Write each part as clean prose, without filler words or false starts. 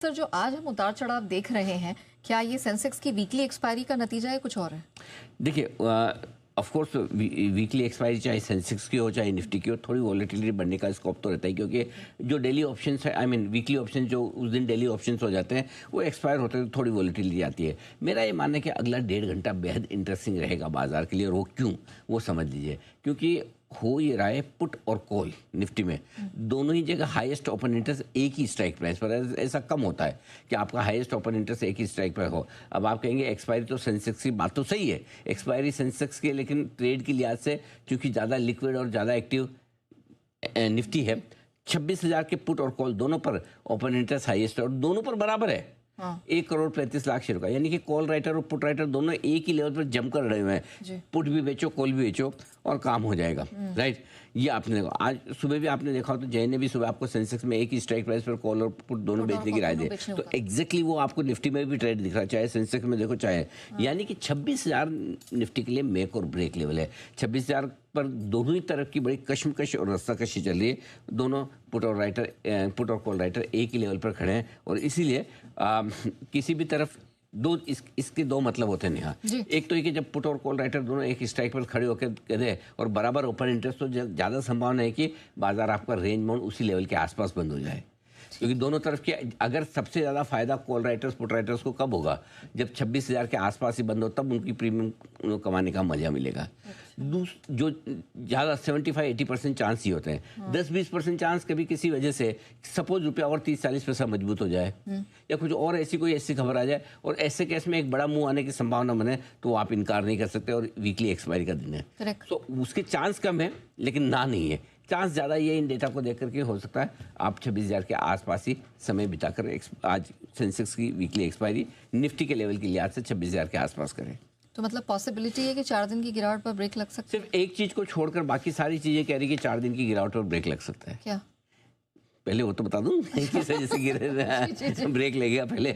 Sir, जो आज हम उतार चढ़ाव देख रहे हैं, क्या ये सेंसेक्स की वीकली एक्सपायरी का नतीजा है, कुछ और है? देखिए, ऑफ कोर्स वीकली एक्सपायरी चाहे सेंसेक्स की हो चाहे निफ्टी की हो, थोड़ी वॉलेटिलिटी बढ़ने का स्कोप तो रहता है, क्योंकि जो डेली ऑप्शंस है, आई मीन वीकली ऑप्शन जो उस दिन डेली ऑप्शंस हो जाते हैं वो एक्सपायर होते हैं, तो थोड़ी वॉलेटिलिटी आती है। मेरा ये मानना है कि अगला 1.5 घंटा बेहद इंटरेस्टिंग रहेगा बाजार के लिए, और वो क्यों, वो समझ लीजिए। क्योंकि हो ये रहा है पुट और कॉल निफ्टी में दोनों ही जगह हाईएस्ट ओपन इंटरेस्ट एक ही स्ट्राइक प्राइस पर। ऐसा कम होता है कि आपका हाईएस्ट ओपन इंटरेस्ट एक ही स्ट्राइक पर हो। अब आप कहेंगे एक्सपायरी तो सेंसेक्स की, बात तो सही है, एक्सपायरी सेंसेक्स की, लेकिन ट्रेड की लिहाज से क्योंकि ज़्यादा लिक्विड और ज़्यादा एक्टिव निफ्टी है, 26,000 के पुट और कॉल दोनों पर ओपन इंटरेस्ट हाईएस्ट है और दोनों पर बराबर है। 1,35,00,000 शेयर का, यानी कि कॉल राइटर और पुट राइटर दोनों एक ही लेवल पर जमकर रहे हुए हैं। पुट भी बेचो, कॉल भी बेचो और काम हो जाएगा, राइट। ये आपने देखा, आज सुबह भी आपने देखा हो तो जय ने भी सुबह आपको सेंसेक्स में एक ही स्ट्राइक प्राइस पर कॉल और पुट दोनों बेचने की राय दी। तो एग्जैक्टली वो आपको निफ्टी में भी ट्रेड दिख रहा है, चाहे सेंसेक्स में देखो चाहे, यानी कि 26,000 निफ्टी के लिए मेक और ब्रेक लेवल है। 26,000 पर दोनों ही तरफ की बड़ी कश्मकश और रस्साकशी चल रही है। दोनों पुट और कॉल राइटर एक ही लेवल पर खड़े हैं, और इसीलिए किसी भी तरफ इसके दो मतलब होते हैं नेहा। एक तो ये कि जब पुट और कॉल राइटर दोनों एक स्ट्राइक पर खड़े होकर दे और बराबर ओपन इंटरेस्ट, तो ज़्यादा संभावना है कि बाजार आपका रेंज बाउंड उसी लेवल के आसपास बंद हो जाए। क्योंकि दोनों तरफ के, अगर सबसे ज़्यादा फायदा कॉल राइटर्स पुट राइटर्स को कब होगा, जब 26,000 के आसपास ही बंद हो, तब उनकी प्रीमियम कमाने का मजा मिलेगा। जो ज़्यादा 75-80% चांस ही होते हैं, 10-20% चांस कभी किसी वजह से, सपोज रुपया और 30-40 पैसा मजबूत हो जाए या कुछ और ऐसी खबर आ जाए और ऐसे केस में एक बड़ा मुंह आने की संभावना बने, तो आप इनकार नहीं कर सकते। और वीकली एक्सपायरी का दिन है, तो उसके चांस कम है लेकिन ना नहीं है, चांस ज़्यादा ये इन डेटा को देख करके हो सकता है आप 26,000 के आसपास ही समय बिताकर आज सेंसेक्स की वीकली एक्सपायरी निफ्टी के लेवल की लिहाज से 26,000 के आसपास करें। तो मतलब पॉसिबिलिटी है कि 4 दिन की गिरावट पर ब्रेक लग सकता है? सिर्फ एक चीज़ को छोड़कर बाकी सारी चीज़ें कह रही कि 4 दिन की गिरावट पर ब्रेक लग सकता है। क्या? पहले वो तो बता दूं किस वजह से गिरे ब्रेक लगेगा। पहले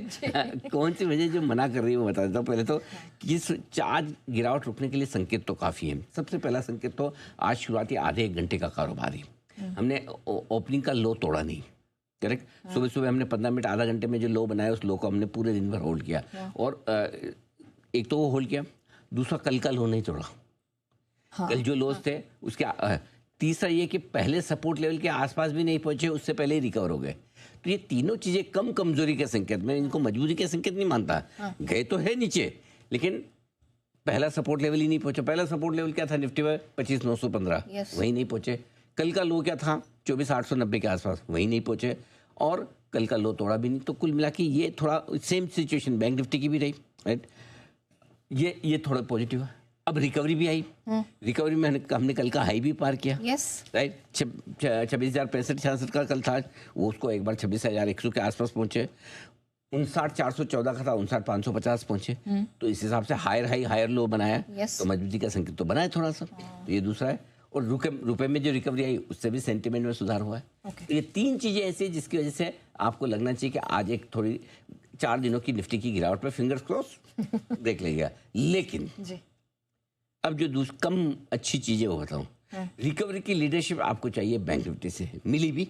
कौन सी वजह जो मना कर रही है वो बता देता हूँ। पहले तो किस आज गिरावट रुकने के लिए संकेत तो काफ़ी है। सबसे पहला संकेत तो आज शुरुआती आधे 1 घंटे का कारोबार ही, हमने ओपनिंग का लो तोड़ा नहीं, करेक्ट। सुबह सुबह हमने 15 मिनट आधा घंटे में जो लो बनाया उस लो को हमने पूरे दिन भर होल्ड किया, और एक तो वो होल्ड किया, दूसरा कल का लो नहीं तोड़ा। कल जो लोस थे उसके तीसरा ये कि पहले सपोर्ट लेवल के आसपास भी नहीं पहुंचे, उससे पहले ही रिकवर हो गए। तो ये तीनों चीजें कम कमजोरी के संकेत, मैं इनको मजबूरी के संकेत नहीं मानता। गए तो है नीचे, लेकिन पहला सपोर्ट लेवल ही नहीं पहुंचा। पहला सपोर्ट लेवल क्या था निफ्टी में? 25,915, वही नहीं पहुंचे। कल का लो क्या था? 24,890 के आसपास, वही नहीं पहुंचे, और कल का लो तोड़ा भी नहीं। तो कुल मिला के ये थोड़ा सेम सिचुएशन बैंक निफ्टी की भी रही, राइट। ये थोड़ा पॉजिटिव है। अब रिकवरी भी आई, रिकवरी में हमने कल का हाई भी पार किया, राइट। 26,065-66 का कल था, वो उसको एक बार 26,100 के आसपास पहुंचे। 59,414 का था, 59,550 पहुंचे। तो इस हिसाब से हायर हाई हायर लो बनाया, तो मजबूती का संकेत तो बनाया थोड़ा सा। तो ये दूसरा है। और रुपए में जो रिकवरी आई उससे भी सेंटिमेंट में सुधार हुआ है। तो ये तीन चीजें ऐसी हैं जिसकी वजह से आपको लगना चाहिए कि आज एक थोड़ी 4 दिनों की निफ्टी की गिरावट पर फिंगर्स क्रॉस ब्रेक लगेगा। लेकिन अब जो कम अच्छी चीजें वो बताऊं, रिकवरी की लीडरशिप आपको चाहिए बैंक निफ्टी से, मिली भी।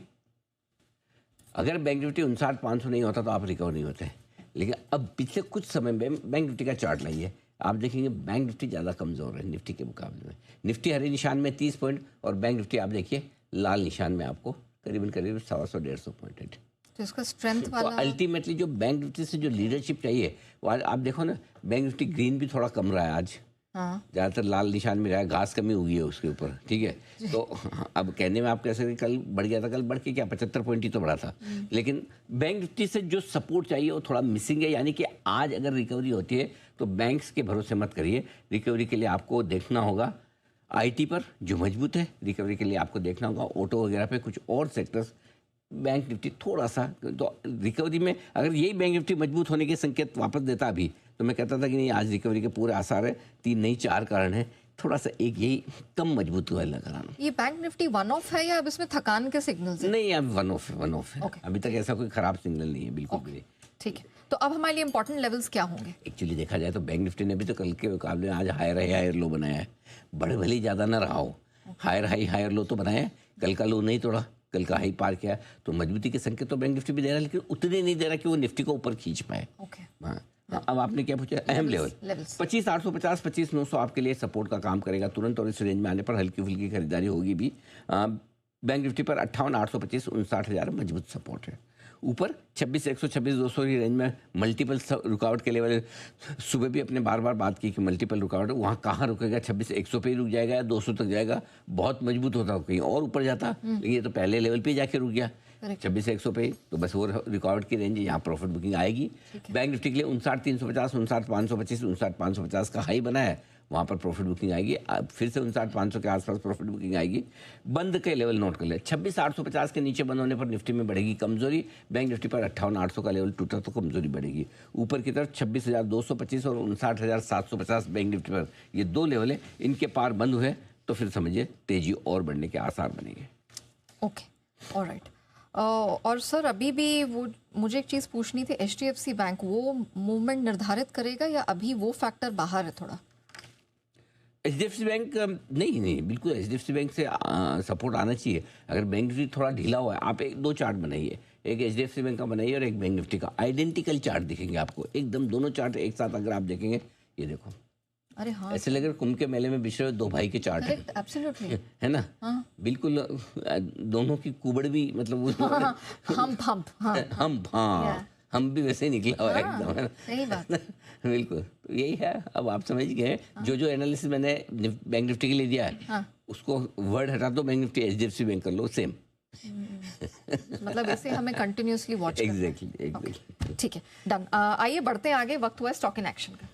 अगर बैंक निफ्टी 59,500 नहीं होता तो आप रिकवर नहीं होते। लेकिन अब पिछले कुछ समय में बैंक निफ्टी का चार्ट लाइए, आप देखेंगे बैंक निफ्टी ज़्यादा कमज़ोर है निफ्टी के मुकाबले में। निफ्टी हरे निशान में 30 पॉइंट, और बैंक निफ्टी आप देखिए लाल निशान में आपको करीबन 100-150 पॉइंट है। तो इसका स्ट्रेंथ वाला, तो अल्टीमेटली जो बैंक निफ्टी से जो लीडरशिप चाहिए वो आप देखो ना, बैंक निफ्टी ग्रीन भी थोड़ा कम रहा है आज, ज़्यादातर लाल निशान में रहा है, घास कमी हुई है उसके ऊपर, ठीक है। तो अब कहने में आप कह सकते कल बढ़ गया था, कल बढ़ के क्या 75 पॉइंट ही तो बढ़ा था। लेकिन बैंक निफ्टी से जो सपोर्ट चाहिए वो थोड़ा मिसिंग है। यानी कि आज अगर रिकवरी होती है तो बैंक्स के भरोसे मत करिए। रिकवरी के लिए आपको देखना होगा IT पर जो मजबूत है, रिकवरी के लिए आपको देखना होगा ऑटो वगैरह पे, कुछ और सेक्टर्स। बैंक निफ्टी थोड़ा सा तो रिकवरी में, अगर यही बैंक निफ्टी मजबूत होने के संकेत वापस देता अभी, तो मैं कहता था कि नहीं आज रिकवरी के पूरे आसार है। 3 नहीं 4 कारण है, थोड़ा सा एक यही कम मजबूत हुआ लगा। ये बैंक निफ्टी वन ऑफ है या अब इसमें थकान के सिग्नल्स हैं? नहीं, अब वन ऑफ है। अभी तक ऐसा कोई खराब सिग्नल नहीं है, बिल्कुल भी नहीं। ठीक है, तो अब हमारे लिए इंपॉर्टेंट लेवल्स क्या होंगे? एक्चुअली देखा जाए तो बैंक निफ्टी ने भी तो कल के मुकाबले आज हायर लो बनाया है। बड़े भले ज़्यादा ना रहा हो, हायर हाई हायर लो तो बनाया है, कल का लो नहीं तोड़ा, कल का हाई पार किया, तो मजबूती के संकेत तो बैंक निफ्टी भी दे रहा है, लेकिन उतने नहीं दे रहा कि वो निफ्टी को ऊपर खींच पाए। ओके। हाँ, अब आपने क्या पूछा, अहम लेवल 25,850 25,900 आपके लिए सपोर्ट का काम करेगा तुरंत, और इस रेंज में आने पर हल्की फुल्की खरीदारी होगी भी। बैंक निफ्टी पर 58,825 59,000 मजबूत सपोर्ट है। ऊपर 26,126 200 की रेंज में मल्टीपल रुकावट के लेवल, सुबह भी अपने बार बार बात की कि मल्टीपल रुकावट है, वहाँ कहाँ रुकेगा, 26,100 पे ही रुक जाएगा या 200 तक जाएगा, बहुत मजबूत होता कहीं और ऊपर जाता, लेकिन ये तो पहले लेवल पे जाके रुक गया 26,100 पे, तो बस वो रुकावट की रेंज है, यहाँ प्रॉफिट बुकिंग आएगी। बैंक निफ्टी के लिए 59,350 59,525 59,550 का हाई बना है, वहाँ पर प्रॉफिट बुकिंग आएगी। अब फिर से 59,500 के आसपास प्रॉफिट बुकिंग आएगी। बंद के लेवल नोट कर ले, 26,850 के नीचे बंद होने पर निफ्टी में बढ़ेगी कमजोरी। बैंक निफ्टी पर 58,800 का लेवल टूटा तो कमजोरी बढ़ेगी। ऊपर की तरफ 26,225 और 59,750 बैंक निफ्टी पर, ये दो लेवल है, इनके पार बंद हुए तो फिर समझिए तेजी और बढ़ने के आसार बनेंगे। Okay, alright. और सर अभी भी वो मुझे एक चीज़ पूछनी थी, HDFC बैंक वो मूवमेंट निर्धारित करेगा या अभी वो फैक्टर बाहर है थोड़ा? HDFC बैंक नहीं बिल्कुल HDFC बैंक से सपोर्ट आना चाहिए। अगर बैंक निफ्टी थोड़ा ढीला हुआ है, आप एक दो चार्ट बनाइए, एक HDFC बैंक का बनाइए और एक बैंक निफ्टी का, आइडेंटिकल चार्ट दिखेंगे आपको एकदम, दोनों चार्ट एक साथ अगर आप देखेंगे, ये देखो, अरे हाँ, ऐसे लगे कुंभ के मेले में बिछड़े दो भाई के चार्ट है, एब्सोल्युटली, है ना? हाँ। बिल्कुल दोनों की कुबड़ भी मतलब हाँ, हम भी वैसे ही निकला हुआ है एकदम, है ना? सही बात। बिल्कुल, तो यही है। अब आप समझ गए, जो एनालिसिस मैंने बैंक निफ्टी के लिए दिया है, उसको वर्ड हटा दो, बैंक निफ्टी HDFC बैंक कर लो, सेम। मतलब इसे हमें कंटिन्यूअसली वॉच एग्जैक्टली। ठीक है, डन। आइए बढ़ते हैं आगे, वक्त हुआ है स्टॉक इन एक्शन का।